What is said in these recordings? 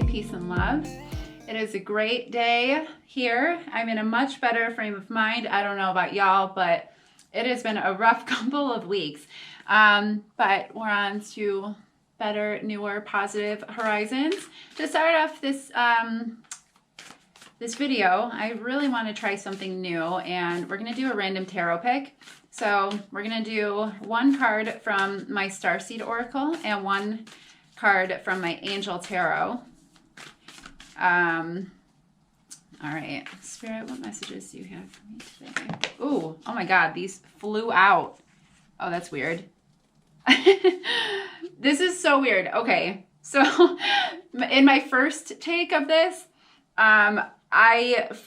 light, peace, and love. It is a great day here. I'm in a much better frame of mind. I don't know about y'all, but it has been a rough couple of weeks. But we're on to better, newer, positive horizons. To start off this this video, I really want to try something new, and we're going to do a random tarot pick. So we're going to do one card from my Starseed Oracle and one card from my Angel Tarot. All right, Spirit, what messages do you have for me today? Ooh, oh my God, these flew out. Oh, that's weird. This is so weird. Okay, so in my first take of this,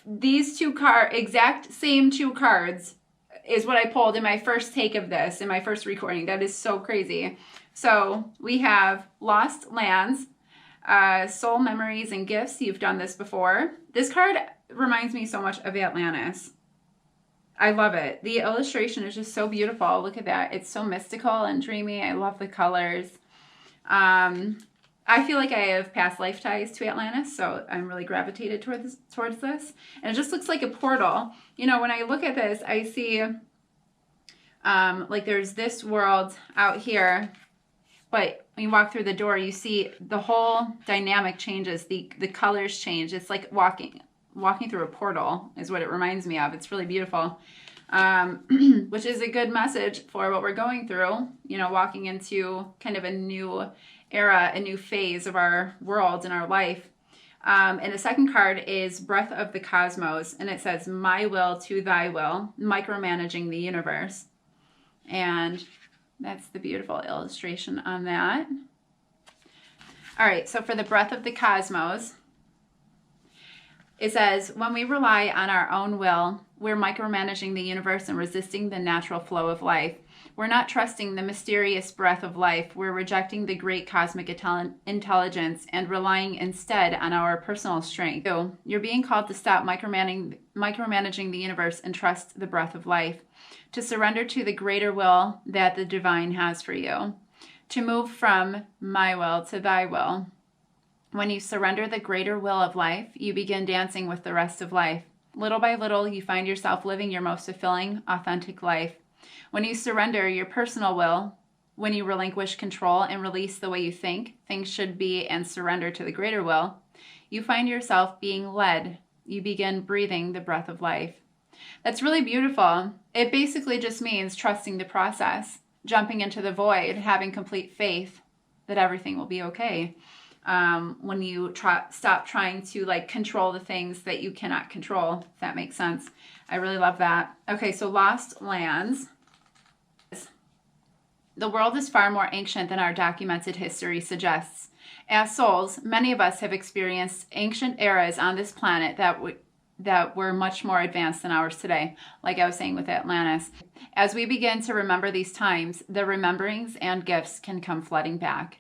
these exact same two cards is what I pulled in my first take of this, in my first recording. That is so crazy. So we have Lost Lands, Soul Memories and Gifts. You've done this before. This card reminds me so much of Atlantis. I love it. The illustration is just so beautiful. Look at that. It's so mystical and dreamy. I love the colors. I feel like I have past life ties to Atlantis, so I'm really gravitated towards this. And it just looks like a portal. You know, when I look at this, I see like there's this world out here, but when you walk through the door, you see the whole dynamic changes. The colors change. It's like walking through a portal is what it reminds me of. It's really beautiful, which is a good message for what we're going through. You know, walking into kind of a new era, a new phase of our world and our life. And the second card is Breath of the Cosmos, and it says, "My will to thy will, micromanaging the universe." And that's the beautiful illustration on that. All right, so for the Breath of the Cosmos, it says, "When we rely on our own will, we're micromanaging the universe and resisting the natural flow of life. We're not trusting the mysterious breath of life. We're rejecting the great cosmic intelligence and relying instead on our personal strength. So you're being called to stop micromanaging the universe and trust the breath of life, to surrender to the greater will that the divine has for you, to move from my will to thy will. When you surrender the greater will of life, you begin dancing with the rest of life. Little by little, you find yourself living your most fulfilling, authentic life. When you surrender your personal will, when you relinquish control and release the way you think things should be and surrender to the greater will, you find yourself being led. You begin breathing the breath of life." That's really beautiful. It basically just means trusting the process, jumping into the void, having complete faith that everything will be okay. When you stop trying to control the things that you cannot control, if that makes sense. I really love that. Okay, so Lost Lands. The world is far more ancient than our documented history suggests. As souls, many of us have experienced ancient eras on this planet that were much more advanced than ours today, like I was saying with Atlantis. As we begin to remember these times, the rememberings and gifts can come flooding back.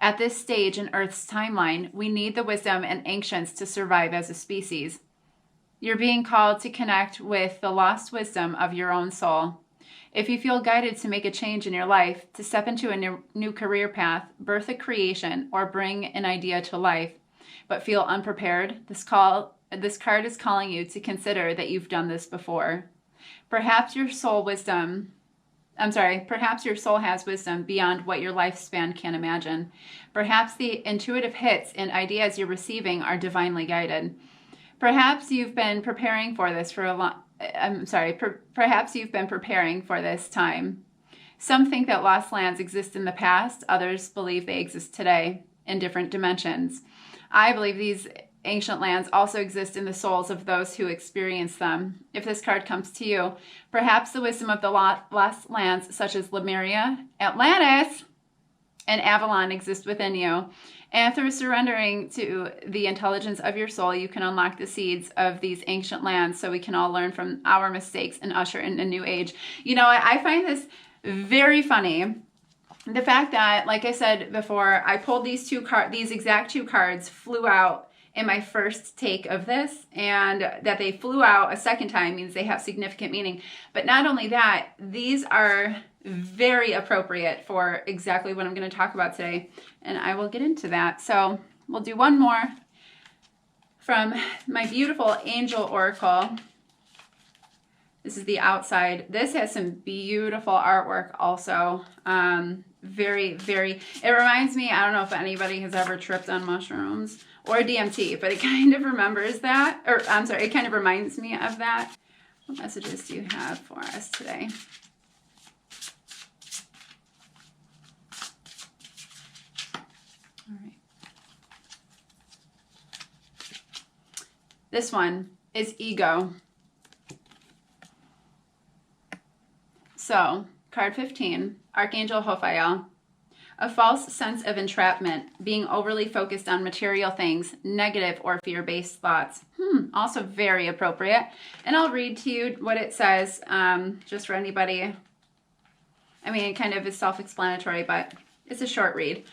At this stage in Earth's timeline, we need the wisdom and ancients to survive as a species. You're being called to connect with the lost wisdom of your own soul. If you feel guided to make a change in your life, to step into a new career path, birth a creation, or bring an idea to life, but feel unprepared, this card is calling you to consider that you've done this before. Perhaps your soul has wisdom beyond what your lifespan can imagine. Perhaps the intuitive hits and ideas you're receiving are divinely guided. Perhaps you've been preparing for this perhaps you've been preparing for this time. Some think that lost lands exist in the past. Others believe they exist today in different dimensions. I believe these ancient lands also exist in the souls of those who experience them. If this card comes to you, perhaps the wisdom of the lost lands such as Lemuria, Atlantis, and Avalon exist within you. And through surrendering to the intelligence of your soul, you can unlock the seeds of these ancient lands so we can all learn from our mistakes and usher in a new age. You know, I find this very funny. The fact that, like I said before, I pulled these exact two cards flew out in my first take of this, and that they flew out a second time means they have significant meaning. But not only that, these are very appropriate for exactly what I'm going to talk about today, and I will get into that. So we'll do one more from my beautiful Angel Oracle. This is the outside. This has some beautiful artwork also. Very, very, it reminds me, I don't know if anybody has ever tripped on mushrooms or DMT, but it kind of remembers that, or I'm sorry, it kind of reminds me of that. What messages do you have for us today? All right. This one is ego. So, card 15, Archangel Hophael. A false sense of entrapment, being overly focused on material things, negative or fear-based thoughts. Also very appropriate. And I'll read to you what it says, just for anybody. I mean, it kind of is self-explanatory, but it's a short read.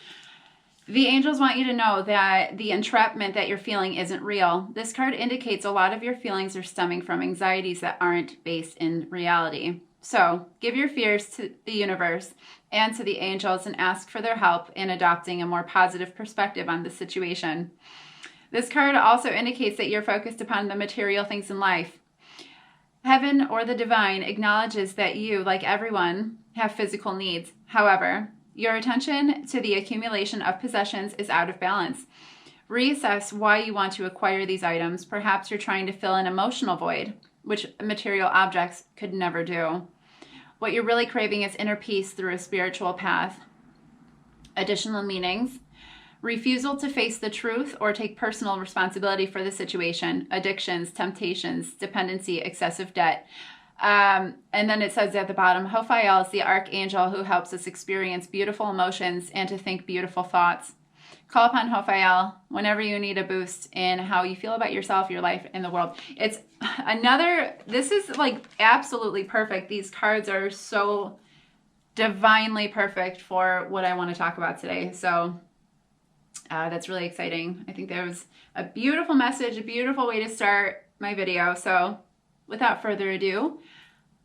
The angels want you to know that the entrapment that you're feeling isn't real. This card indicates a lot of your feelings are stemming from anxieties that aren't based in reality. So give your fears to the universe and to the angels and ask for their help in adopting a more positive perspective on the situation. This card also indicates that you're focused upon the material things in life. Heaven or the divine acknowledges that you, like everyone, have physical needs. However, your attention to the accumulation of possessions is out of balance. Reassess why you want to acquire these items. Perhaps you're trying to fill an emotional void, which material objects could never do. What you're really craving is inner peace through a spiritual path. Additional meanings: refusal to face the truth or take personal responsibility for the situation, addictions, temptations, dependency, excessive debt. And then it says at the bottom, Hophael is the archangel who helps us experience beautiful emotions and to think beautiful thoughts. Call upon Hophael whenever you need a boost in how you feel about yourself, your life, and the world. It's another, this is like absolutely perfect. These cards are so divinely perfect for what I want to talk about today. So that's really exciting. I think there was a beautiful message, a beautiful way to start my video. So without further ado,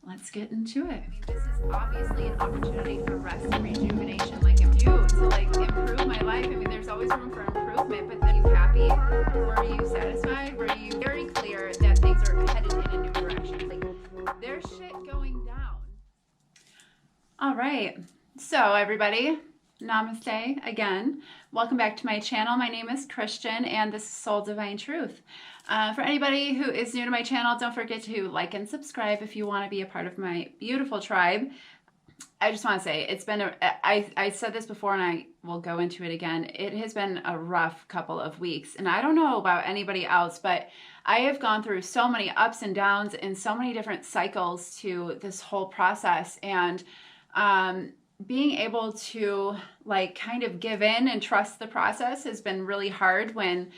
let's get into it. I mean, this is obviously an opportunity for rest and rejuvenation, like I'm due to like improve my life. I mean, there's always room for improvement, but then you happy? Were you satisfied? Were you very clear that things are headed in a new direction? Like, there's shit going down. All right. So everybody, namaste again. Welcome back to my channel. My name is Christian and this is Soul Divine Truth. For anybody who is new to my channel, don't forget to like and subscribe if you want to be a part of my beautiful tribe. I just want to say it's been I said this before and I will go into it again. It has been a rough couple of weeks, and I don't know about anybody else, but I have gone through so many ups and downs and so many different cycles to this whole process, and being able to like kind of give in and trust the process has been really hard when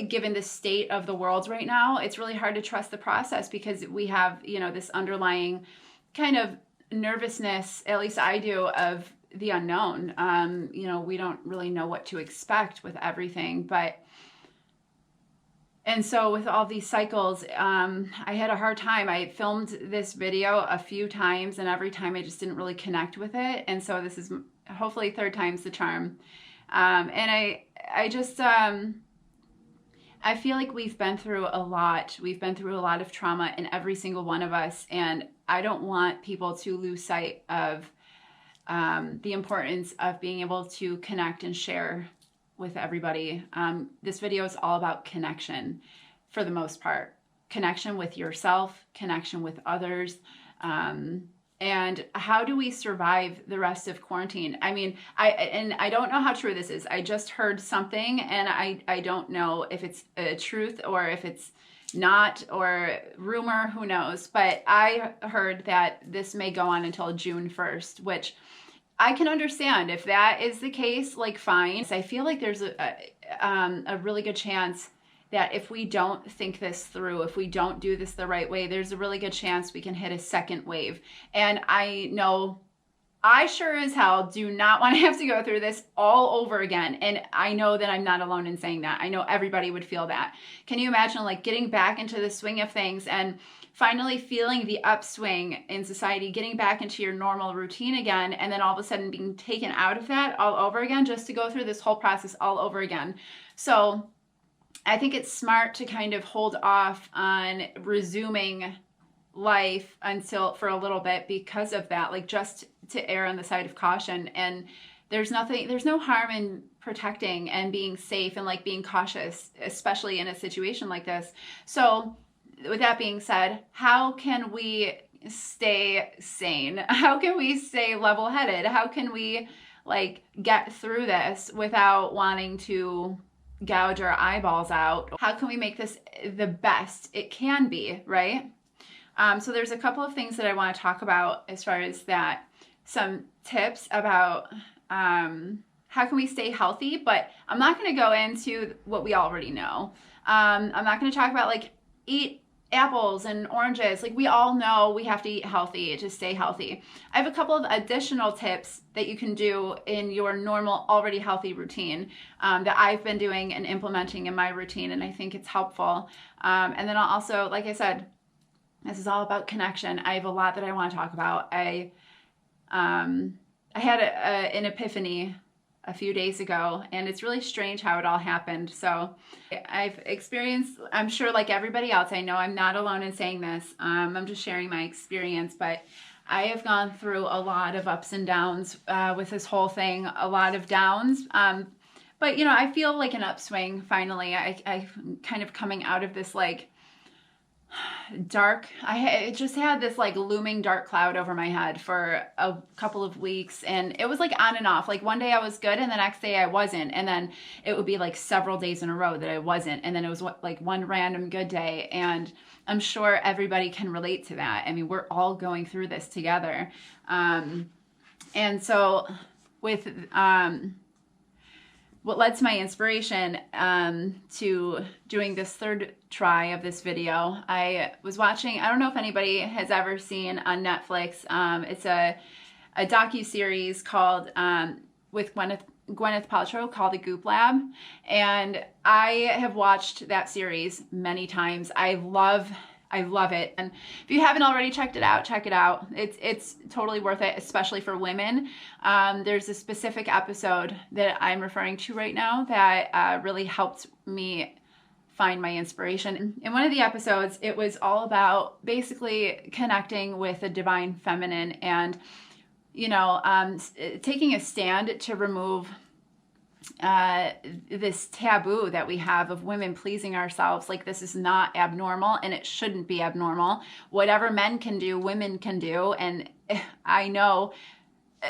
given the state of the world right now. It's really hard to trust the process because we have, you know, this underlying kind of nervousness, at least I do, of the unknown. You know, we don't really know what to expect with everything, and so with all these cycles, I had a hard time. I filmed this video a few times and every time I just didn't really connect with it. And so this is hopefully third time's the charm. And I just, I feel like we've been through a lot. We've been through a lot of trauma in every single one of us. And I don't want people to lose sight of the importance of being able to connect and share with everybody. This video is all about connection for the most part. Connection with yourself, connection with others, and how do we survive the rest of quarantine? I mean, I don't know how true this is. I just heard something and I don't know if it's a truth or if it's not, or rumor, who knows. But I heard that this may go on until June 1st, which I can understand. If that is the case, like fine. I feel like there's a really good chance that if we don't think this through, if we don't do this the right way, there's a really good chance we can hit a second wave. And I know I sure as hell do not want to have to go through this all over again. And I know that I'm not alone in saying that. I know everybody would feel that. Can you imagine like getting back into the swing of things and finally feeling the upswing in society, getting back into your normal routine again, and then all of a sudden being taken out of that all over again, just to go through this whole process all over again? So I think it's smart to kind of hold off on resuming life for a little bit because of that, like just to err on the side of caution. And there's no harm in protecting and being safe and like being cautious, especially in a situation like this. So with that being said, how can we stay sane? How can we stay level-headed? How can we like get through this without wanting to gouge our eyeballs out? How can we make this the best it can be, right? So there's a couple of things that I want to talk about as far as that, some tips about how can we stay healthy, but I'm not going to go into what we already know. I'm not going to talk about like eat apples and oranges. Like we all know we have to eat healthy to stay healthy. I have a couple of additional tips that you can do in your normal, already healthy routine that I've been doing and implementing in my routine, and I think it's helpful. And then I'll also, like I said, this is all about connection. I have a lot that I want to talk about. I had an epiphany a few days ago, and it's really strange how it all happened. So I've experienced, I'm sure like everybody else, I know I'm not alone in saying this. I'm just sharing my experience, but I have gone through a lot of ups and downs with this whole thing, a lot of downs. But you know, I feel like an upswing finally. I'm kind of coming out of this like dark, I just had this like looming dark cloud over my head for a couple of weeks, and it was like on and off. Like one day I was good and the next day I wasn't, and then it would be like several days in a row that I wasn't, and then it was like one random good day. And I'm sure everybody can relate to that. I mean, we're all going through this together. And so with what led to my inspiration to doing this third try of this video, I was watching, I don't know if anybody has ever seen on Netflix, it's a docu-series called, with Gwyneth Paltrow, called The Goop Lab. And I have watched that series many times. I love it. And if you haven't already checked it out, check it out. It's totally worth it, especially for women. There's a specific episode that I'm referring to right now that really helped me find my inspiration. In one of the episodes, it was all about basically connecting with the divine feminine and, you know, taking a stand to remove this taboo that we have of women pleasing ourselves. Like, this is not abnormal, and it shouldn't be abnormal. Whatever men can do, women can do. And I know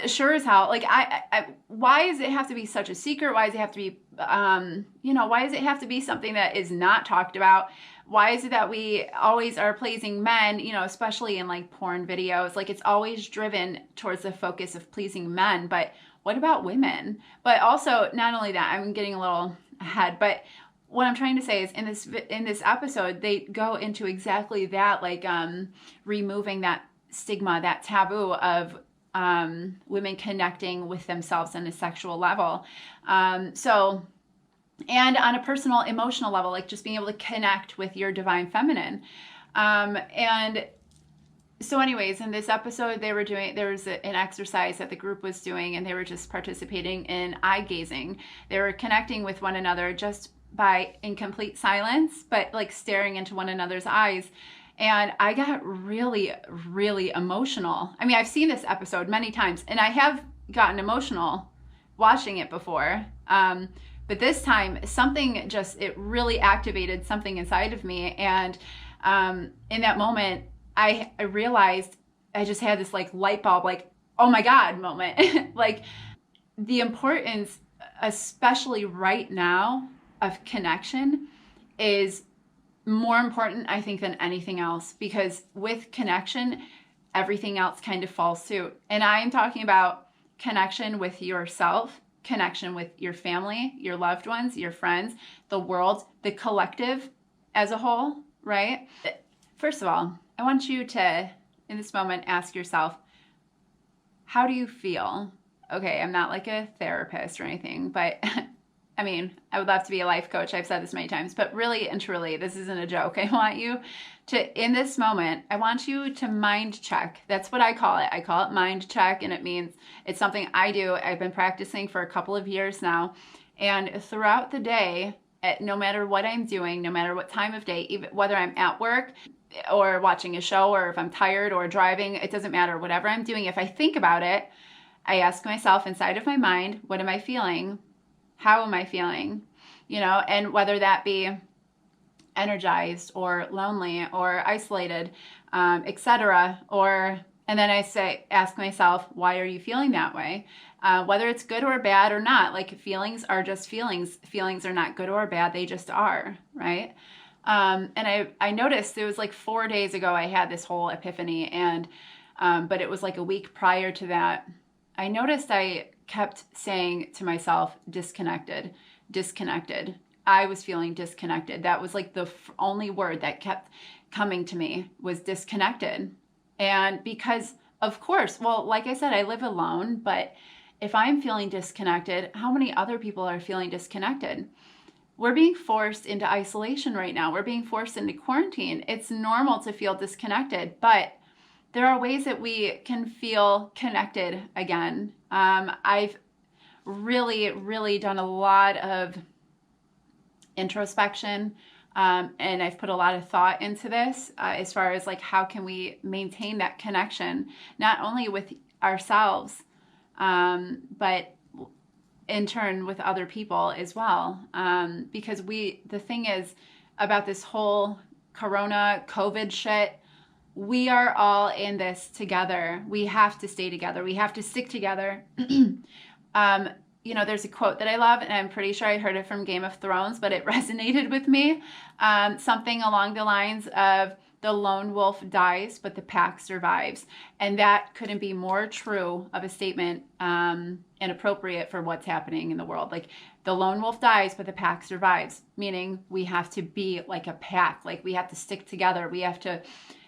sure as hell, like I why does it have to be such a secret? Why does it have to be why does it have to be something that is not talked about? Why is it that we always are pleasing men, especially in like porn videos? Like, it's always driven towards the focus of pleasing men, but what about women? But also, not only that, I'm getting a little ahead, but what I'm trying to say is in this episode, they go into exactly that, like removing that stigma, that taboo of women connecting with themselves on a sexual level. And on a personal, emotional level, like just being able to connect with your divine feminine. And so anyways, in this episode, there was an exercise that the group was doing, and they were just participating in eye gazing. They were connecting with one another just in complete silence, but like staring into one another's eyes. And I got really, really emotional. I mean, I've seen this episode many times, and I have gotten emotional watching it before. But this time, it really activated something inside of me. And in that moment, I realized I just had this like light bulb, like, oh my God moment. Like, the importance, especially right now, of connection is more important, I think, than anything else, because with connection, everything else kind of falls suit. And I am talking about connection with yourself, connection with your family, your loved ones, your friends, the world, the collective as a whole, right? First of all, I want you to, in this moment, ask yourself, how do you feel? Okay, I'm not like a therapist or anything, but I mean, I would love to be a life coach. I've said this many times, but really and truly, this isn't a joke. I want you to, in this moment, I want you to mind check. That's what I call it. I call it mind check, and it means it's something I do. I've been practicing for a couple of years now. And throughout the day, no matter what I'm doing, no matter what time of day, even whether I'm at work or watching a show, or if I'm tired or driving, it doesn't matter. Whatever I'm doing, if I think about it, I ask myself inside of my mind, what am I feeling? How am I feeling? You know, and whether that be energized or lonely or isolated, etc. And then I ask myself, why are you feeling that way? Whether it's good or bad or not, like feelings are just feelings. Feelings are not good or bad. They just are, right? And I noticed it was like 4 days ago, I had this whole epiphany, and, but it was like a week prior to that. I noticed I kept saying to myself, disconnected, disconnected. I was feeling disconnected. That was like the only word that kept coming to me was disconnected. And because, of course, well, like I said, I live alone, but if I'm feeling disconnected, how many other people are feeling disconnected? We're being forced into isolation right now. We're being forced into quarantine. It's normal to feel disconnected, but there are ways that we can feel connected again. I've really, really done a lot of introspection, and I've put a lot of thought into this as far as like how can we maintain that connection, not only with ourselves, but in turn with other people as well. Because the thing is about this whole COVID shit, we are all in this together. We have to stay together. We have to stick together. You know, there's a quote that I love, and I'm pretty sure I heard it from Game of Thrones, but it resonated with me. Something along the lines of, the lone wolf dies, but the pack survives. And that couldn't be more true of a statement, and appropriate for what's happening in the world. Like, the lone wolf dies, but the pack survives, meaning we have to be like a pack. Like, we have to stick together. We have to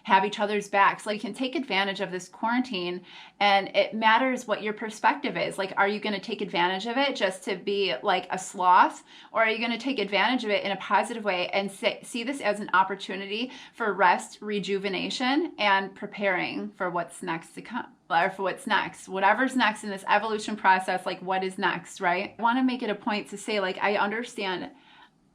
have each other's backs. Like, you can take advantage of this quarantine, and it matters what your perspective is. Like, are you going to take advantage of it just to be like a sloth, or are you going to take advantage of it in a positive way and see this as an opportunity for rest, rejuvenation, and preparing for what's next to come, or for what's next, whatever's next in this evolution process, like what is next, right? I want to make it a point to say, like, I understand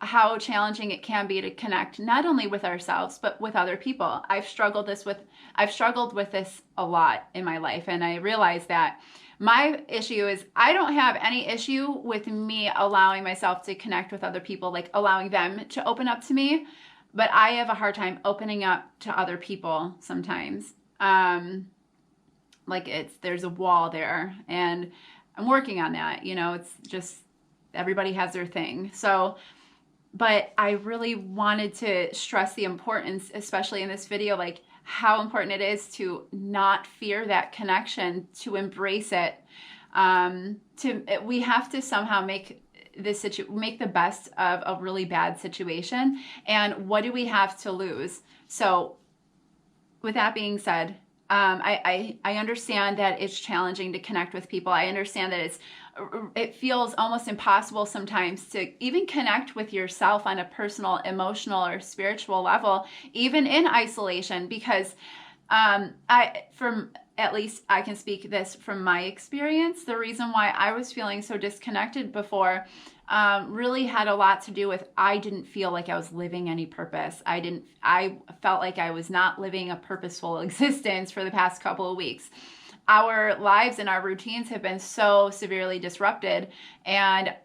how challenging it can be to connect not only with ourselves but with other people. I've struggled with this a lot in my life, and I realize that my issue is I don't have any issue with me allowing myself to connect with other people, like allowing them to open up to me, but I have a hard time opening up to other people sometimes. Like there's a wall there, and I'm working on that. You know, it's just everybody has their thing. So, but I really wanted to stress the importance, especially in this video, like how important it is to not fear that connection, to embrace it. We have to somehow make the best of a really bad situation. And what do we have to lose? So with that being said, I understand that it's challenging to connect with people. I understand that it feels almost impossible sometimes to even connect with yourself on a personal, emotional, or spiritual level, even in isolation, because at least I can speak this from my experience. The reason why I was feeling so disconnected before really had a lot to do with I didn't feel like I was living any purpose. I felt like I was not living a purposeful existence for the past couple of weeks. Our lives and our routines have been so severely disrupted. And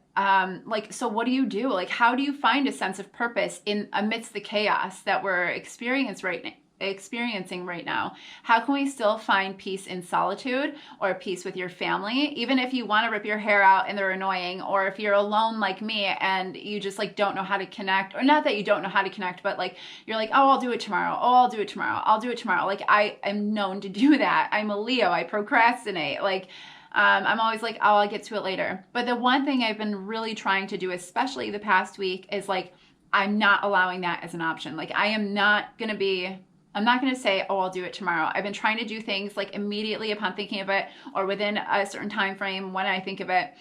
so what do you do? Like, how do you find a sense of purpose amidst the chaos that we're experiencing right now? How can we still find peace in solitude, or peace with your family, even if you want to rip your hair out and they're annoying, or if you're alone like me and you just like don't know how to connect, or not that you don't know how to connect, but like you're like, oh, I'll do it tomorrow. Oh, I'll do it tomorrow. I'll do it tomorrow. Like, I am known to do that. I'm a Leo. I procrastinate. Like, I'm always like, oh, I'll get to it later. But the one thing I've been really trying to do, especially the past week, is like, I'm not allowing that as an option. Like, I am not going to be I'm not going to say, oh, I'll do it tomorrow. I've been trying to do things like immediately upon thinking of it, or within a certain time frame when I think of it,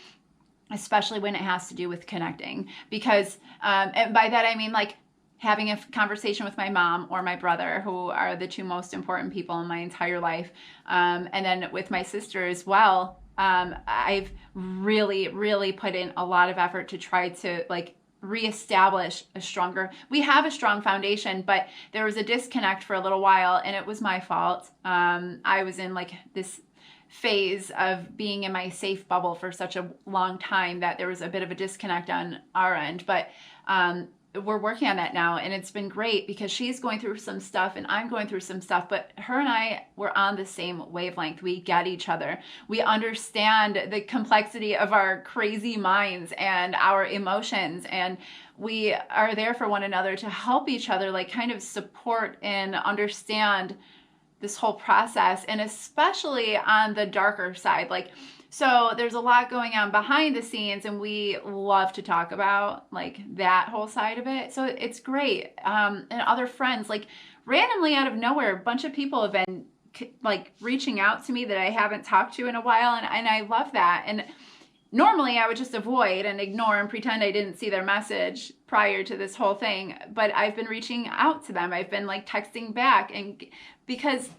especially when it has to do with connecting. Because, and by that I mean like having a conversation with my mom or my brother, who are the two most important people in my entire life. And then with my sister as well. I've really put in a lot of effort to try to like reestablish we have a strong foundation, but there was a disconnect for a little while, and it was my fault. I was in like this phase of being in my safe bubble for such a long time that there was a bit of a disconnect on our end, but we're working on that now, and it's been great because she's going through some stuff and I'm going through some stuff, but her and I were on the same wavelength. We get each other. We understand the complexity of our crazy minds and our emotions, and we are there for one another to help each other, like kind of support and understand this whole process, and especially on the darker side. Like, so there's a lot going on behind the scenes, and we love to talk about like that whole side of it. So it's great. And other friends, like randomly out of nowhere, a bunch of people have been like reaching out to me that I haven't talked to in a while. And I love that. And normally I would just avoid and ignore and pretend I didn't see their message prior to this whole thing. But I've been reaching out to them. I've been like texting back, and because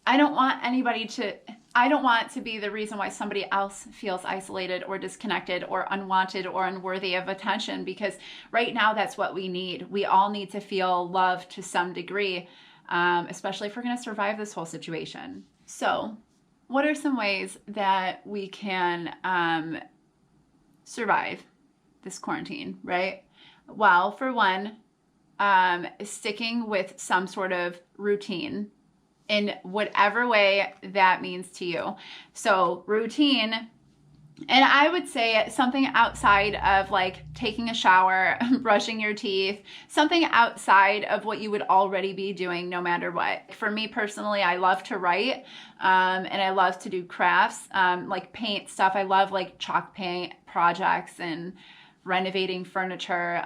I don't want to be the reason why somebody else feels isolated or disconnected or unwanted or unworthy of attention, because right now that's what we need. We all need to feel loved to some degree, especially if we're going to survive this whole situation. So what are some ways that we can survive this quarantine, right? Well, for one, sticking with some sort of routine in whatever way that means to you. So routine, and I would say something outside of like taking a shower, brushing your teeth, something outside of what you would already be doing no matter what. For me personally, I love to write, and I love to do crafts, like paint stuff. I love like chalk paint projects and renovating furniture,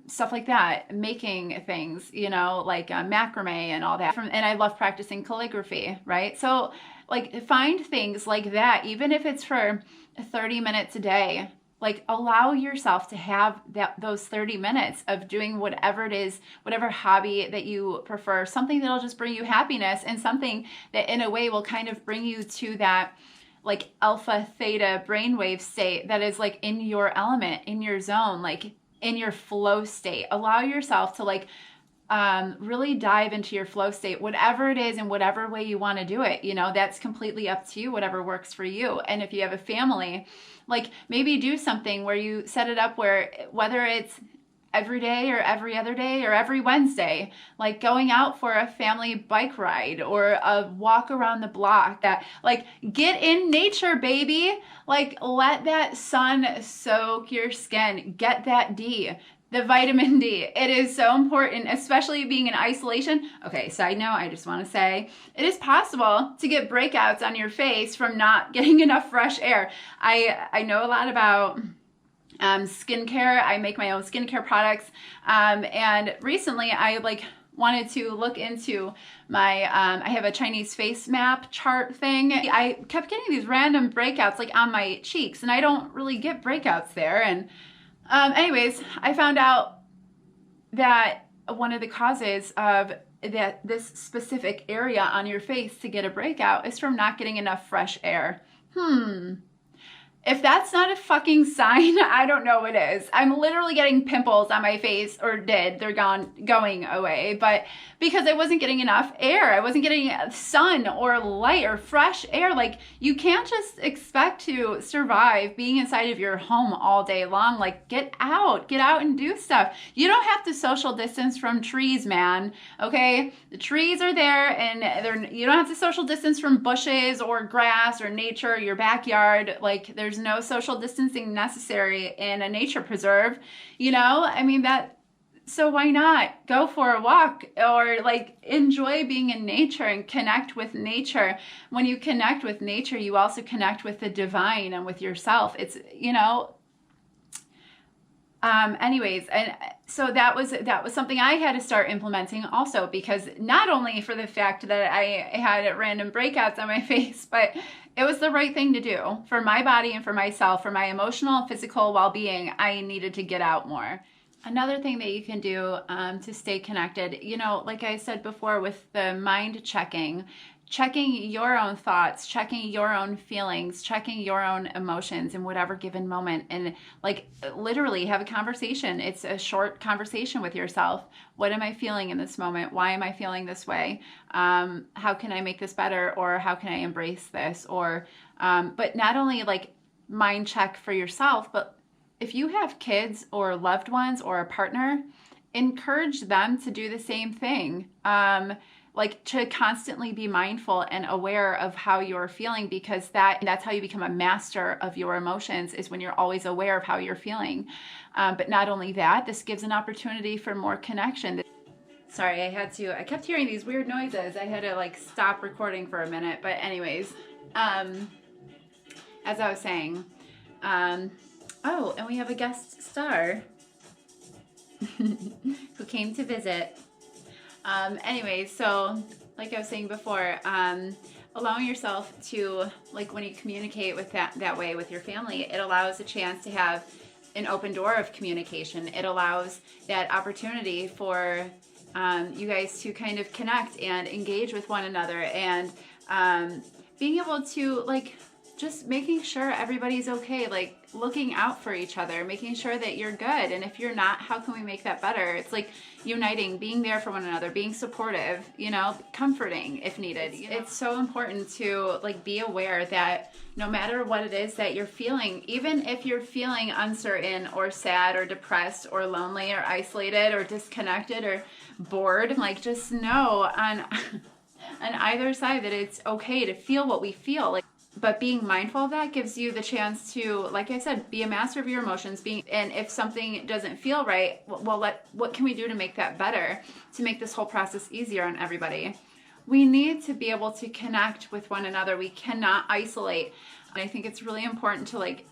stuff like that, making things, you know, like macrame and all that. And I love practicing calligraphy, right? So like find things like that, even if it's for 30 minutes a day. Like allow yourself to have those 30 minutes of doing whatever it is, whatever hobby that you prefer, something that'll just bring you happiness, and something that in a way will kind of bring you to that like alpha theta brainwave state that is like in your element, in your zone, like in your flow state. Allow yourself to like really dive into your flow state, whatever it is, in whatever way you want to do it. You know, that's completely up to you, whatever works for you. And if you have a family, like maybe do something where you set it up where, whether it's every day or every other day or every Wednesday, like going out for a family bike ride or a walk around the block, that like get in nature, baby. Like let that sun soak your skin, get that D, the vitamin D. It is so important, especially being in isolation. Okay, side note, I just want to say it is possible to get breakouts on your face from not getting enough fresh air. I know a lot about skincare. I make my own skincare products. And recently I like wanted to look into my, I have a Chinese face map chart thing. I kept getting these random breakouts like on my cheeks, and I don't really get breakouts there. And anyways, I found out that one of the causes of this specific area on your face to get a breakout is from not getting enough fresh air. If that's not a fucking sign, I don't know what is. I'm literally getting pimples on my face, or did. They're going away. But because I wasn't getting enough air, I wasn't getting sun or light or fresh air. Like, you can't just expect to survive being inside of your home all day long. Like, get out and do stuff. You don't have to social distance from trees, man. Okay? The trees are there, and you don't have to social distance from bushes or grass or nature, your backyard. Like, there's no social distancing necessary in a nature preserve, you know? I mean, so why not go for a walk or like enjoy being in nature and connect with nature? When you connect with nature, you also connect with the divine and with yourself. It's, you know, Anyways, and so that was something I had to start implementing also, because not only for the fact that I had random breakouts on my face, but it was the right thing to do for my body and for myself, for my emotional and physical well-being. I needed to get out more. Another thing that you can do to stay connected, like I said before, with the mind checking your own thoughts, checking your own feelings, checking your own emotions in whatever given moment, and like literally have a conversation. It's a short conversation with yourself. What am I feeling in this moment? Why am I feeling this way? How can I make this better? Or how can I embrace this? Or, but not only like mind check for yourself, but if you have kids or loved ones or a partner, encourage them to do the same thing. Like to constantly be mindful and aware of how you're feeling, because that's how you become a master of your emotions, is when you're always aware of how you're feeling. But not only that, this gives an opportunity for more connection. Sorry, I kept hearing these weird noises. I had to like stop recording for a minute. But anyways, as I was saying, oh, and we have a guest star who came to visit. Anyway, so like I was saying before, allowing yourself to, like when you communicate with that way with your family, it allows a chance to have an open door of communication. It allows that opportunity for you guys to kind of connect and engage with one another, and being able to like just making sure everybody's okay, like looking out for each other, making sure that you're good. And if you're not, how can we make that better? It's like uniting, being there for one another, being supportive, comforting if needed. It's so important to like be aware that no matter what it is that you're feeling, even if you're feeling uncertain or sad or depressed or lonely or isolated or disconnected or bored, like just know on either side that it's okay to feel what we feel. But being mindful of that gives you the chance to, like I said, be a master of your emotions. And if something doesn't feel right, what can we do to make that better, to make this whole process easier on everybody? We need to be able to connect with one another. We cannot isolate. And I think it's really important to like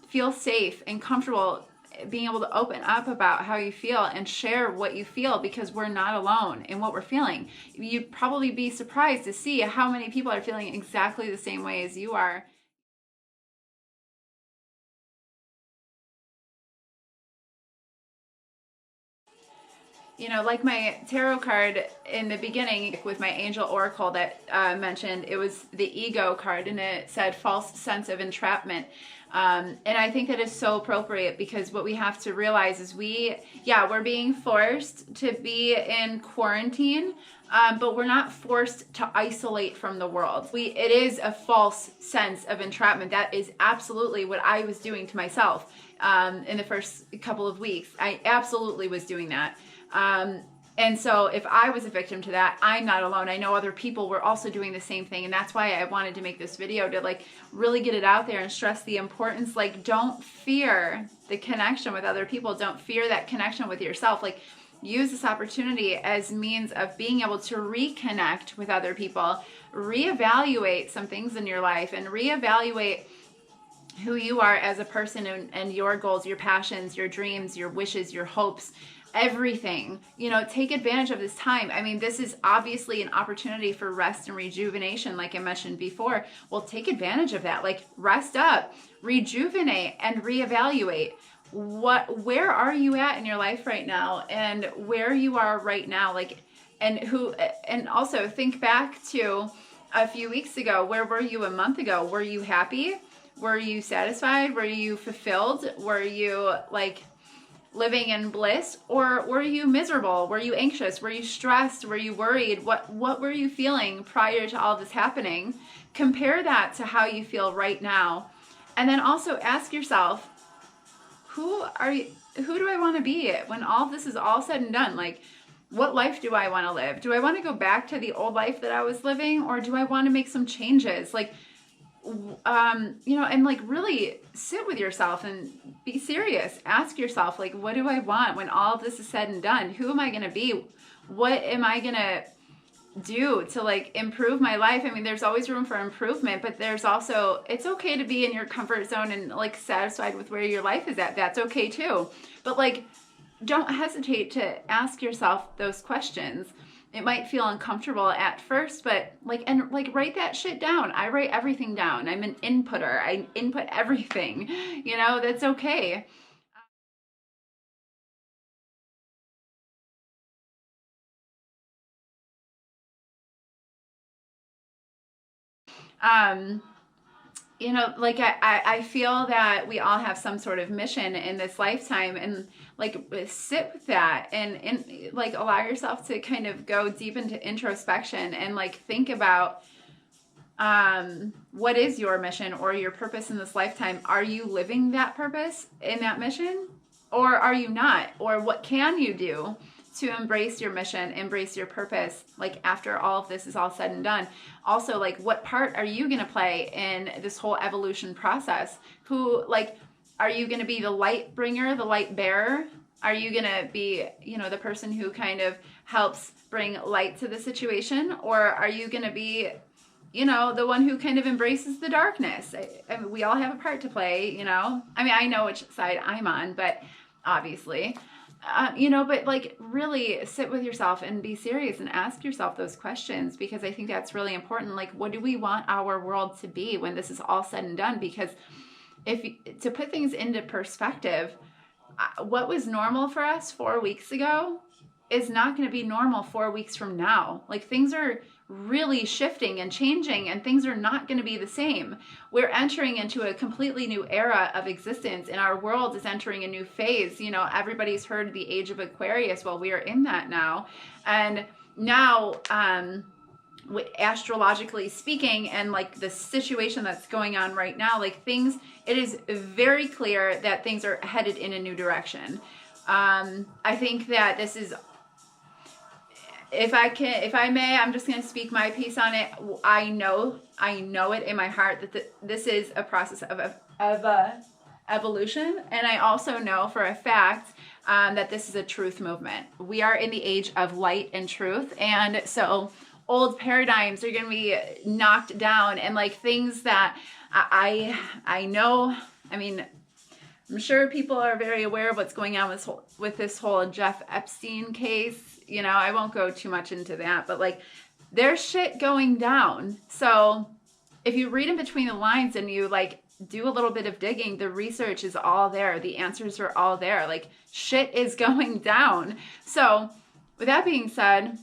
feel safe and comfortable being able to open up about how you feel and share what you feel, because we're not alone in what we're feeling. You'd probably be surprised to see how many people are feeling exactly the same way as you are. Like my tarot card in the beginning with my angel oracle that mentioned, it was the ego card, and it said false sense of entrapment. And I think that is so appropriate, because what we have to realize is we're being forced to be in quarantine, but we're not forced to isolate from the world. It is a false sense of entrapment. That is absolutely what I was doing to myself in the first couple of weeks. I absolutely was doing that. And so if I was a victim to that, I'm not alone. I know other people were also doing the same thing. And that's why I wanted to make this video, to like really get it out there and stress the importance. Like, don't fear the connection with other people. Don't fear that connection with yourself. Like, use this opportunity as means of being able to reconnect with other people, reevaluate some things in your life, and reevaluate who you are as a person, and your goals, your passions, your dreams, your wishes, your hopes, everything. Take advantage of this time. I mean, this is obviously an opportunity for rest and rejuvenation, like I mentioned before. Well, take advantage of that. Like, rest up, rejuvenate, and reevaluate. Where are you at in your life right now, and where you are right now, and also think back to a few weeks ago. Where were you a month ago? Were you happy? Were you satisfied? Were you fulfilled? Were you like living in bliss, or were you miserable? Were you anxious? Were you stressed? Were you worried? What were you feeling prior to all this happening? Compare that to how you feel right now. And then also ask yourself, who do I want to be when all this is all said and done? Like, what life do I want to live? Do I want to go back to the old life that I was living, or do I want to make some changes? Like, and like really sit with yourself and be serious. Ask yourself, like, what do I want when all of this is said and done? Who am I going to be? What am I going to do to like improve my life? I mean, there's always room for improvement, but there's also, it's okay to be in your comfort zone and like satisfied with where your life is at. That's okay too. But like, don't hesitate to ask yourself those questions. It might feel uncomfortable at first, but like, and like write that shit down. I write everything down. I'm an inputter. I input everything, you know, that's okay. Um, you know, like I feel that we all have some sort of mission in this lifetime, and like sit with that and like allow yourself to kind of go deep into introspection and like think about what is your mission or your purpose in this lifetime. Are you living that purpose in that mission, or are you not? Or what can you do to embrace your mission, embrace your purpose, like after all of this is all said and done? Also, like, what part are you going to play in this whole evolution process? Who, like, are you going to be the light bringer, the light bearer? Are you going to be, you know, the person who kind of helps bring light to the situation? Or are you going to be, you know, the one who kind of embraces the darkness? I mean, we all have a part to play, you know. I mean, I know which side I'm on, but obviously, you know, but like really sit with yourself and be serious and ask yourself those questions, because I think that's really important. Like, what do we want our world to be when this is all said and done? Because to put things into perspective, what was normal for us 4 weeks ago is not going to be normal 4 weeks from now. Like, things are really shifting and changing, and things are not going to be the same. We're entering into a completely new era of existence, and our world is entering a new phase. You know, everybody's heard the age of Aquarius. Well, we are in that now. And now, astrologically speaking, and like the situation that's going on right now, like things, it is very clear that things are headed in a new direction. I think that this is, if I may, I'm just going to speak my piece on it. I know it in my heart that this is a process of evolution, and I also know for a fact that this is a truth movement. We are in the age of light and truth, and so old paradigms are going to be knocked down, and like things that I know. I mean, I'm sure people are very aware of what's going on with this whole Jeff Epstein case. You know, I won't go too much into that, but like there's shit going down. So if you read in between the lines and you like do a little bit of digging, the research is all there. The answers are all there. Like shit is going down. So with that being said,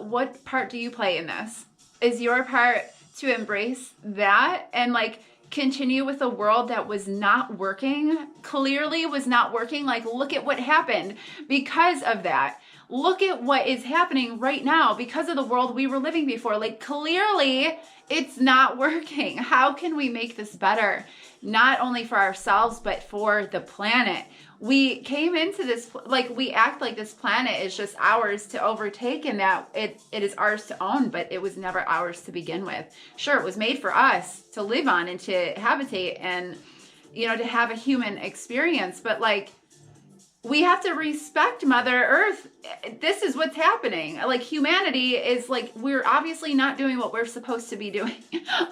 what part do you play in this? Is your part to embrace that and like continue with a world that was not working, clearly was not working? Like, look at what happened because of that. Look at what is happening right now because of the world we were living before. Like, clearly it's not working. How can we make this better? Not only for ourselves, but for the planet. We came into this, like, we act like this planet is just ours to overtake, and that it is ours to own, but it was never ours to begin with. Sure, it was made for us to live on and to habitate and, you know, to have a human experience, but like, we have to respect Mother Earth. This is what's happening. Like, humanity is like, we're obviously not doing what we're supposed to be doing.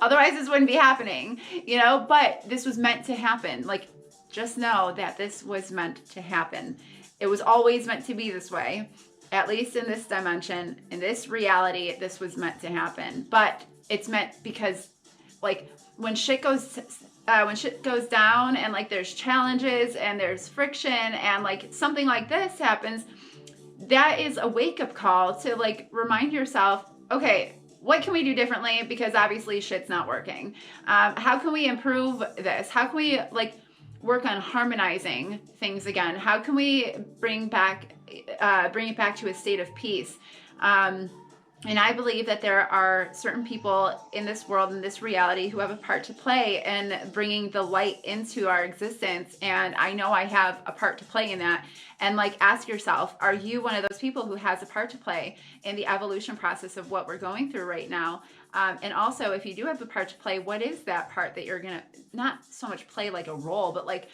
Otherwise, this wouldn't be happening, you know, but this was meant to happen. Like, just know that this was meant to happen. It was always meant to be this way, at least in this dimension, in this reality, this was meant to happen. But it's meant because, like, when shit goes down and like there's challenges and there's friction and like something like this happens, that is a wake-up call to like remind yourself, okay, what can we do differently? Because obviously shit's not working. How can we improve this? How can we like work on harmonizing things again? How can we bring it back to a state of peace? And I believe that there are certain people in this world, in this reality, who have a part to play in bringing the light into our existence. And I know I have a part to play in that. And like, ask yourself, are you one of those people who has a part to play in the evolution process of what we're going through right now? And also, if you do have a part to play, what is that part that you're going to not so much play like a role, but like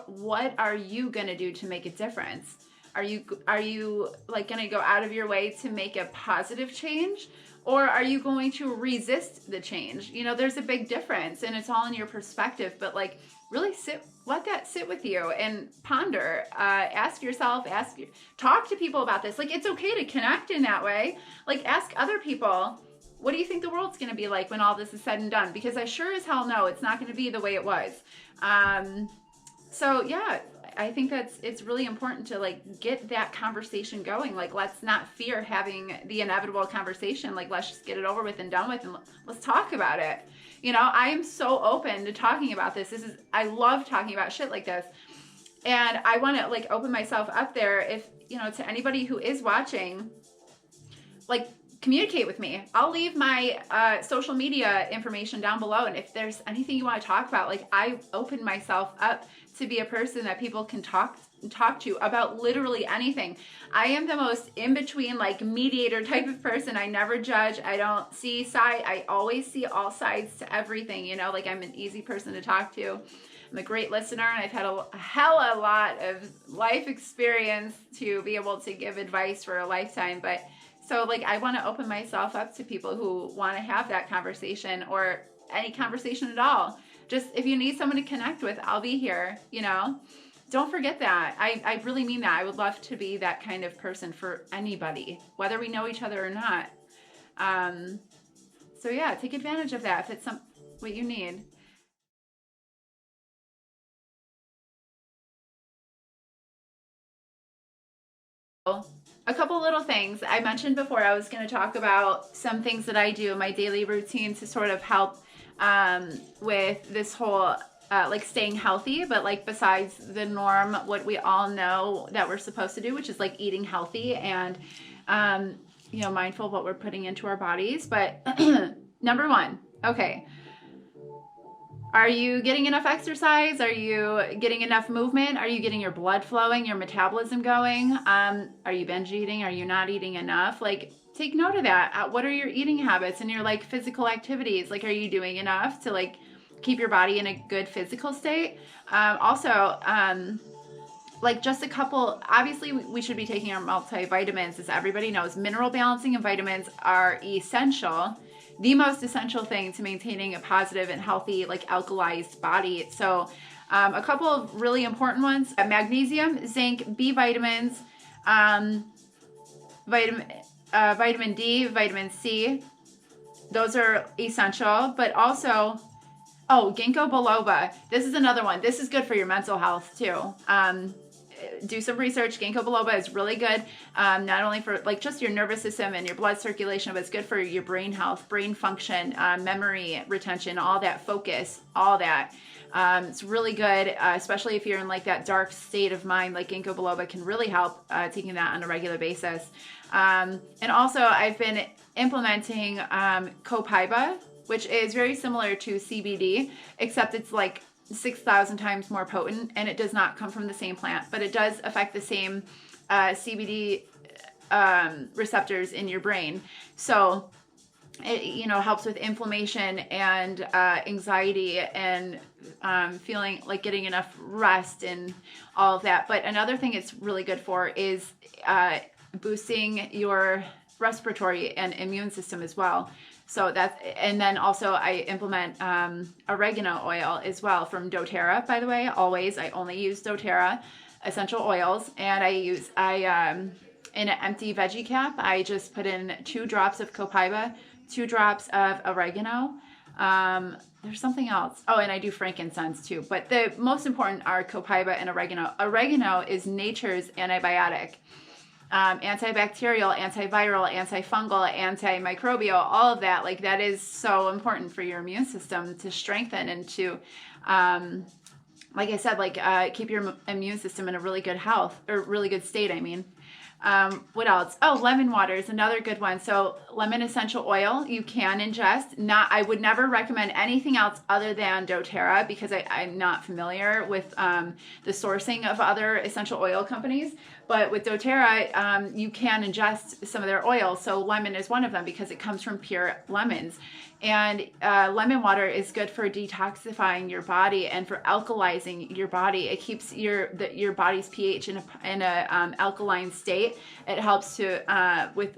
what are you going to do to make a difference? Are you like going to go out of your way to make a positive change? Or are you going to resist the change? You know, there's a big difference, and it's all in your perspective, but like really let that sit with you and ponder, ask yourself, talk to people about this. Like, it's okay to connect in that way. Like, ask other people, what do you think the world's going to be like when all this is said and done? Because I sure as hell know it's not going to be the way it was. So yeah, I think it's really important to like get that conversation going. Like, let's not fear having the inevitable conversation. Like, let's just get it over with and done with, and let's talk about it. You know, I am so open to talking about this. I love talking about shit like this. And I want to like open myself up there. If, you know, to anybody who is watching, like, communicate with me. I'll leave my social media information down below. And if there's anything you want to talk about, like, I open myself up to be a person that people can talk to about literally anything. I am the most in-between, like, mediator type of person. I never judge. I don't see I always see all sides to everything, you know, like, I'm an easy person to talk to. I'm a great listener, and I've had a hella lot of life experience to be able to give advice for a lifetime. But so, like, I want to open myself up to people who want to have that conversation, or any conversation at all. Just, if you need someone to connect with, I'll be here, you know? Don't forget that. I really mean that. I would love to be that kind of person for anybody, whether we know each other or not. So yeah, take advantage of that if it's what you need. A couple little things. I mentioned before I was going to talk about some things that I do in my daily routine to sort of help with this whole like staying healthy, but like besides the norm, what we all know that we're supposed to do, which is like eating healthy and you know, mindful of what we're putting into our bodies. But number one, okay, are you getting enough exercise? Are you getting enough movement? Are you getting your blood flowing, your metabolism going? Are you binge eating? Are you not eating enough? Like, take note of that. What are your eating habits and your like physical activities? Like, are you doing enough to like keep your body in a good physical state? Also, like, just a couple, obviously we should be taking our multivitamins, as everybody knows. Mineral balancing and vitamins are essential. The most essential thing to maintaining a positive and healthy, like, alkalized body. So a couple of really important ones: magnesium, zinc, B vitamins, vitamin D, vitamin C. Those are essential. But also, ginkgo biloba. This is another one. This is good for your mental health too. Do some research. Ginkgo biloba is really good, not only for like just your nervous system and your blood circulation, but it's good for your brain health, brain function, memory retention, all that, focus, all that. It's really good, especially if you're in like that dark state of mind. Like, ginkgo biloba can really help taking that on a regular basis. And also, I've been implementing copaiba, which is very similar to CBD, except it's like 6,000 times more potent, and it does not come from the same plant, but it does affect the same CBD receptors in your brain. So it, you know, helps with inflammation and anxiety and feeling like getting enough rest and all of that. But another thing it's really good for is boosting your respiratory and immune system as well. So that's, and then also I implement oregano oil as well from doTERRA, by the way. Always, I only use doTERRA essential oils, and in an empty veggie cap, I just put in 2 drops of copaiba, 2 drops of oregano. There's something else. Oh, and I do frankincense too. But the most important are copaiba and oregano. Oregano is nature's antibiotic. Antibacterial, antiviral, antifungal, antimicrobial, all of that. Like, that is so important for your immune system to strengthen and to, like I said, like keep your immune system in a really good health, or really good state, I mean. What else? Oh, lemon water is another good one. So lemon essential oil you can ingest. I would never recommend anything else other than doTERRA because I'm not familiar with the sourcing of other essential oil companies. But with doTERRA, you can ingest some of their oil. So lemon is one of them because it comes from pure lemons. And lemon water is good for detoxifying your body and for alkalizing your body. It keeps your body's pH in a alkaline state. It helps to with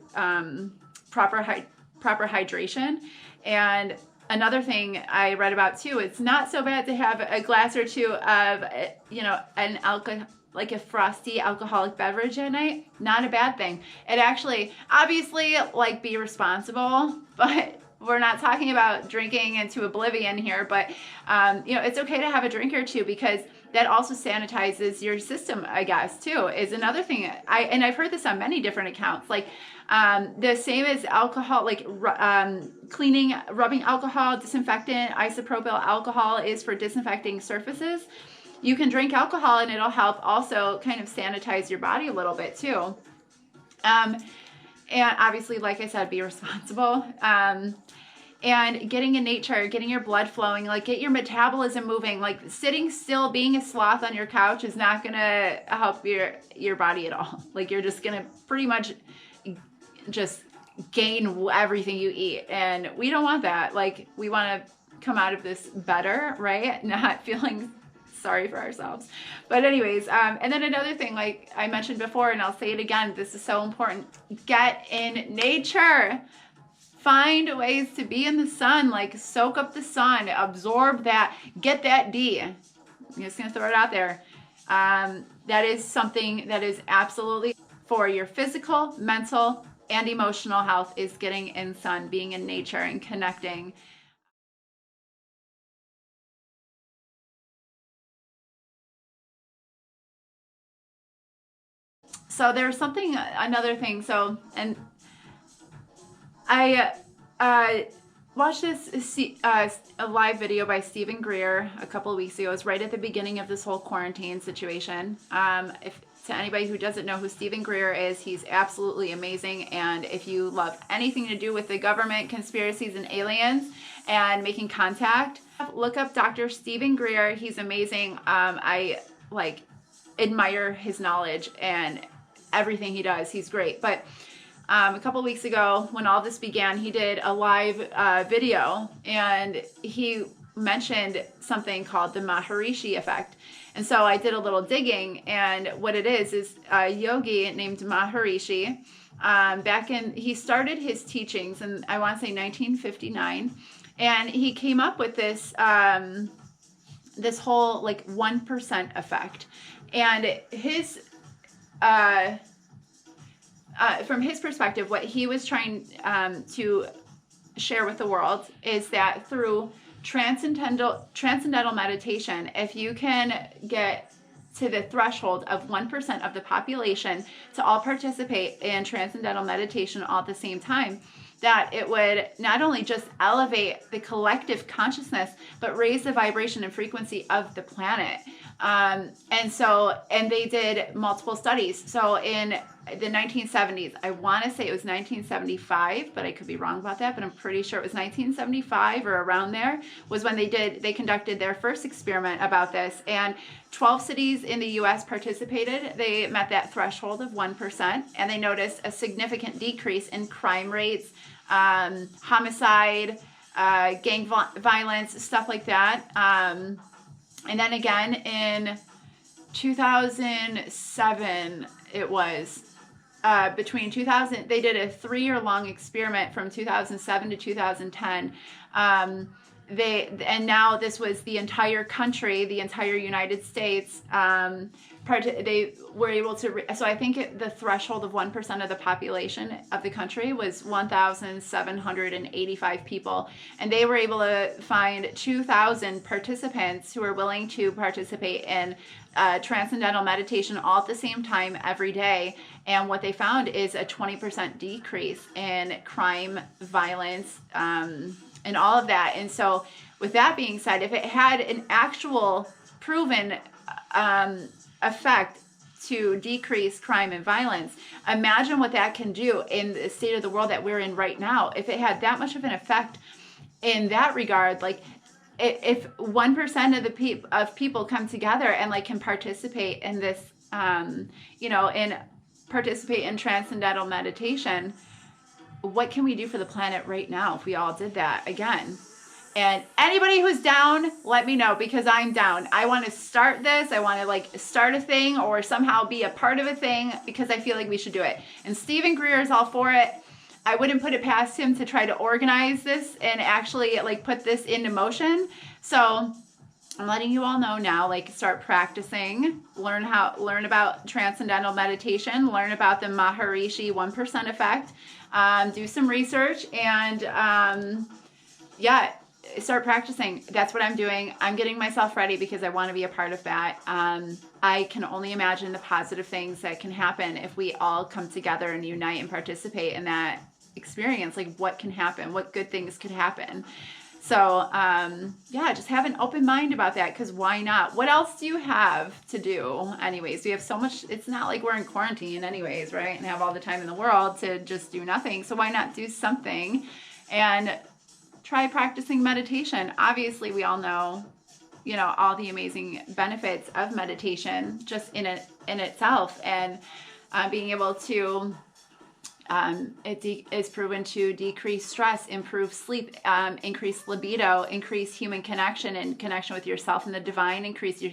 proper hydration. And another thing I read about too, it's not so bad to have a glass or two of an alcohol, like a frosty alcoholic beverage at night. Not a bad thing. It actually, obviously, like, be responsible, but we're not talking about drinking into oblivion here, but it's okay to have a drink or two because that also sanitizes your system, I guess, too, is another thing. I've heard this on many different accounts, like the same as alcohol, like cleaning, rubbing alcohol, disinfectant, isopropyl alcohol is for disinfecting surfaces. You can drink alcohol and it'll help also kind of sanitize your body a little bit too. And obviously, like I said, be responsible. And getting in nature, getting your blood flowing, like get your metabolism moving. Like sitting still, being a sloth on your couch is not gonna help your body at all. Like you're just gonna pretty much just gain everything you eat. And we don't want that. Like we wanna come out of this better, right? Not feeling sorry for ourselves. But anyways, and then another thing, like I mentioned before, and I'll say it again, this is so important. Get in nature. Find ways to be in the sun, like soak up the sun, absorb that, get that D. I'm just going to throw it out there. That is something that is absolutely for your physical, mental, and emotional health is getting in sun, being in nature and connecting. So there's another thing. So, and I watched a live video by Stephen Greer a couple of weeks ago. It was right at the beginning of this whole quarantine situation. To anybody who doesn't know who Stephen Greer is, he's absolutely amazing. And if you love anything to do with the government, conspiracies, and aliens, and making contact, look up Dr. Stephen Greer. He's amazing. I admire his knowledge and everything he does. He's great. But a couple weeks ago, when all this began, he did a live video, and he mentioned something called the Maharishi effect. And so I did a little digging, and what it is a yogi named Maharishi. He started his teachings in, I want to say 1959, and he came up with this this whole 1% effect. And his from his perspective, what he was trying to share with the world is that through transcendental meditation, if you can get to the threshold of 1% of the population to all participate in transcendental meditation all at the same time, that it would not only just elevate the collective consciousness, but raise the vibration and frequency of the planet. And they did multiple studies. So in the 1970s, I want to say it was 1975, but I could be wrong about that, but I'm pretty sure it was 1975 or around there was when they conducted their first experiment about this. And 12 cities in the US participated. They met that threshold of 1%, and they noticed a significant decrease in crime rates, homicide, gang violence, stuff like that. And then again in 2007, it was between 2000, they did a 3-year long experiment from 2007 to 2010. And now this was the entire country, the entire United States. They were able to, so I think the threshold of 1% of the population of the country was 1,785 people. And they were able to find 2,000 participants who were willing to participate in transcendental meditation all at the same time every day. And what they found is a 20% decrease in crime, violence, and all of that. And so with that being said, if it had an actual proven effect to decrease crime and violence. Imagine what that can do in the state of the world that we're in right now. If it had that much of an effect in that regard, like if 1% of people come together and like can participate in this, participate in transcendental meditation, what can we do for the planet right now if we all did that again? And anybody who's down, let me know, because I'm down. I want to start this. I want to like start a thing or somehow be a part of a thing because I feel like we should do it. And Stephen Greer is all for it. I wouldn't put it past him to try to organize this and actually like put this into motion. So I'm letting you all know now, like start practicing, learn about transcendental meditation, learn about the Maharishi 1% effect, do some research and start practicing. That's what I'm doing. I'm getting myself ready because I want to be a part of that. I can only imagine the positive things that can happen if we all come together and unite and participate in that experience. Like what can happen? What good things could happen? So, just have an open mind about that because why not? What else do you have to do anyways? We have so much. It's not like we're in quarantine anyways, right? And have all the time in the world to just do nothing. So why not do something and try practicing meditation? Obviously, we all know, all the amazing benefits of meditation just in itself, and being able to, it is proven to decrease stress, improve sleep, increase libido, increase human connection and connection with yourself and the divine, increase your,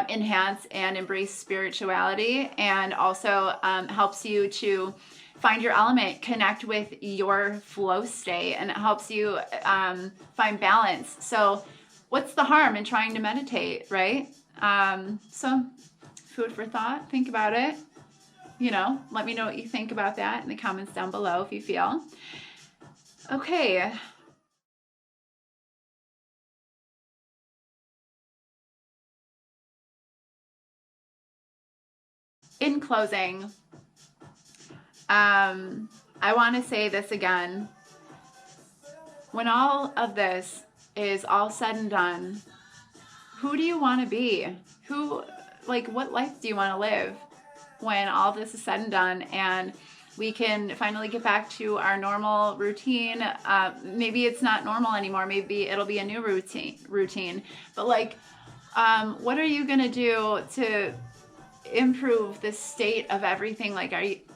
enhance and embrace spirituality, and also helps you to find your element, connect with your flow state, and it helps you find balance. So what's the harm in trying to meditate, right? So food for thought, think about it. Let me know what you think about that in the comments down below if you feel. Okay. In closing, I want to say this again. When all of this is all said and done, who do you want to be? What life do you want to live when all this is said and done and we can finally get back to our normal routine? Maybe it's not normal anymore. Maybe it'll be a new routine. But what are you going to do to improve the state of everything?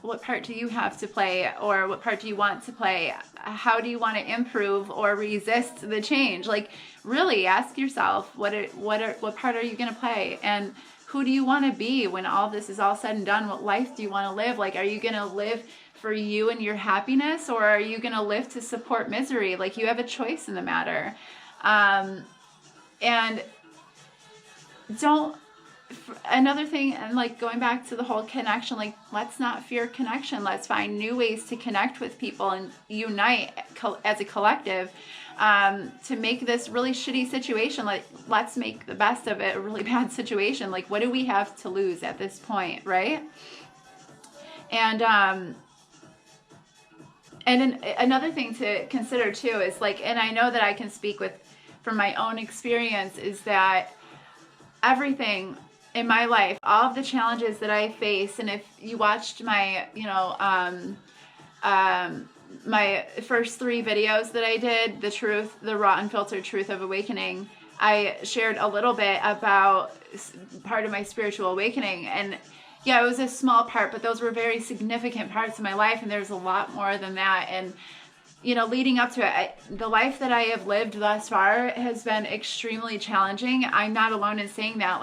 What part do you have to play, or what part do you want to play? How do you want to improve or resist the change? Really ask yourself, what part are you going to play, and who do you want to be when all this is all said and done? What life do you want to live? Are you going to live for you and your happiness, or are you going to live to support misery? You have a choice in the matter. And another thing, and going back to the whole connection, let's not fear connection. Let's find new ways to connect with people and unite as a collective, to make this really shitty situation. Let's make the best of it, a really bad situation. What do we have to lose at this point, right? And another thing to consider too is and I know that I can speak from my own experience, is that everything in my life, all of the challenges that I face, and if you watched my, my first 3 videos that I did, the truth, the raw unfiltered truth of awakening, I shared a little bit about part of my spiritual awakening. And yeah, it was a small part, but those were very significant parts of my life. And there's a lot more than that. And leading up to it, the life that I have lived thus far has been extremely challenging. I'm not alone in saying that.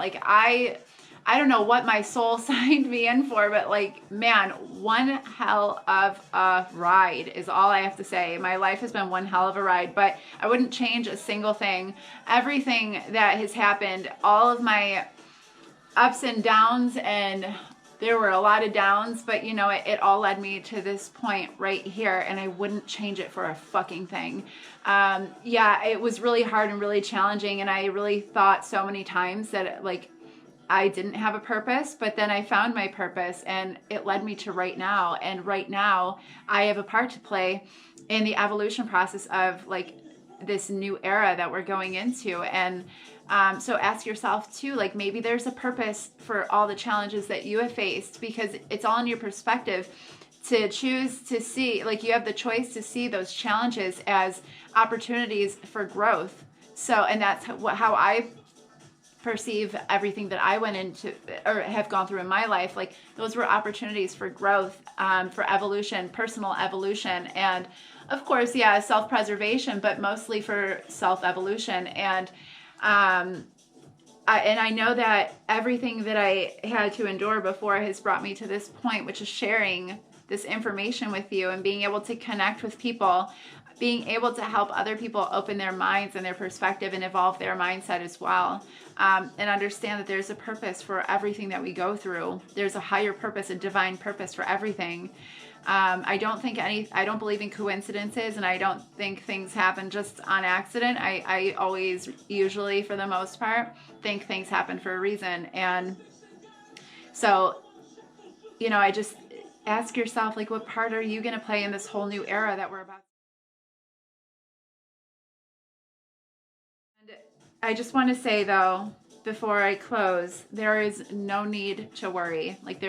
I don't know what my soul signed me in for, but man, one hell of a ride is all I have to say. My life has been one hell of a ride, but I wouldn't change a single thing. Everything that has happened, all of my ups and downs, and there were a lot of downs, but it all led me to this point right here, and I wouldn't change it for a fucking thing. It was really hard and really challenging, and I really thought so many times that I didn't have a purpose, but then I found my purpose, and it led me to right now. And right now I have a part to play in the evolution process of this new era that we're going into. And So ask yourself too, like maybe there's a purpose for all the challenges that you have faced, because it's all in your perspective to choose to see, like you have the choice to see those challenges as opportunities for growth. So, and that's how I perceive everything that I went into or have gone through in my life. Like those were opportunities for growth, for evolution, personal evolution, and of course, yeah, self-preservation, but mostly for self-evolution. And I know that everything that I had to endure before has brought me to this point, which is sharing this information with you and being able to connect with people, being able to help other people open their minds and their perspective and evolve their mindset as well. And understand that there's a purpose for everything that we go through. There's a higher purpose, a divine purpose for everything. I don't believe in coincidences, and I don't think things happen just on accident. I always, usually for the most part, think things happen for a reason. And so, you know, I just ask yourself, like, what part are you going to play in this whole new era that we're about? And I just want to say, though, before I close, there is no need to worry. Like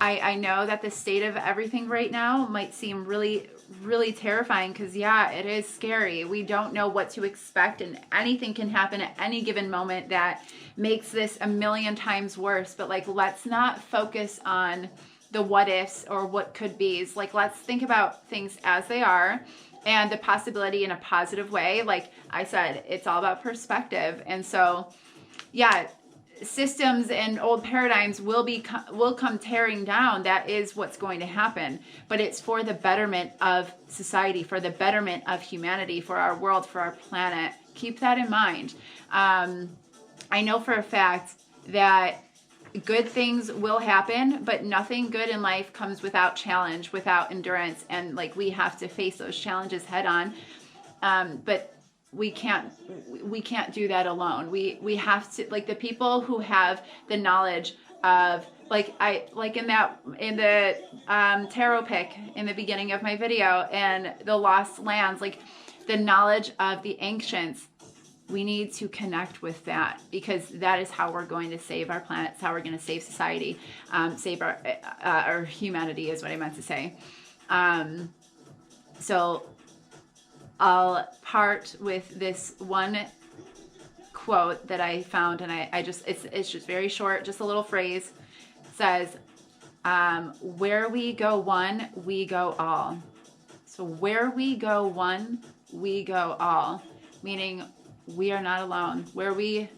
I know that the state of everything right now might seem really, really terrifying, because yeah, it is scary. We don't know what to expect, and anything can happen at any given moment that makes this a million times worse. But like, let's not focus on the what ifs or what could be's. Like, let's think about things as they are and the possibility in a positive way. Like I said, it's all about perspective. And so, yeah, systems and old paradigms will come tearing down. That is what's going to happen. But it's for the betterment of society, for the betterment of humanity, for our world, for our planet. Keep that in mind. I know for a fact that good things will happen, but nothing good in life comes without challenge, without endurance. And like, we have to face those challenges head on. But we can't do that alone. We have to, like, the people who have the knowledge of, in the tarot pick in the beginning of my video, and the lost lands, like the knowledge of the ancients, we need to connect with that, because that is how we're going to save our planet. It's how we're going to save society, save our humanity is what I meant to say. So I'll part with this one quote that I found, and it's just very short, just a little phrase. It says, where we go one, we go all. So where we go one, we go all, meaning we are not alone. Where we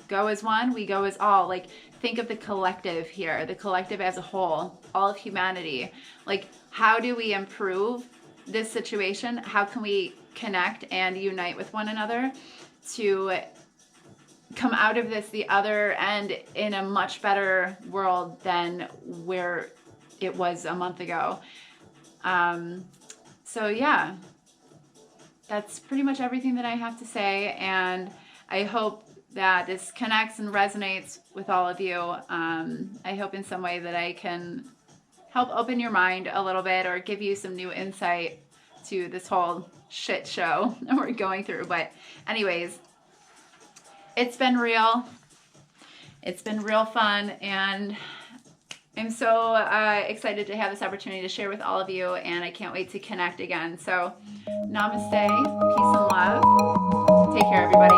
go as one, we go as all. Like, think of the collective here, the collective as a whole, all of humanity. Like, how do we improve this situation? How can we connect and unite with one another to come out of this the other end in a much better world than where it was a month ago? So yeah, that's pretty much everything that I have to say, and I hope that this connects and resonates with all of you. I hope in some way that I can help open your mind a little bit, or give you some new insight to this whole shit show that we're going through. But anyways, it's been real. It's been real fun, and I'm so excited to have this opportunity to share with all of you, and I can't wait to connect again. So namaste, peace and love. Take care, everybody.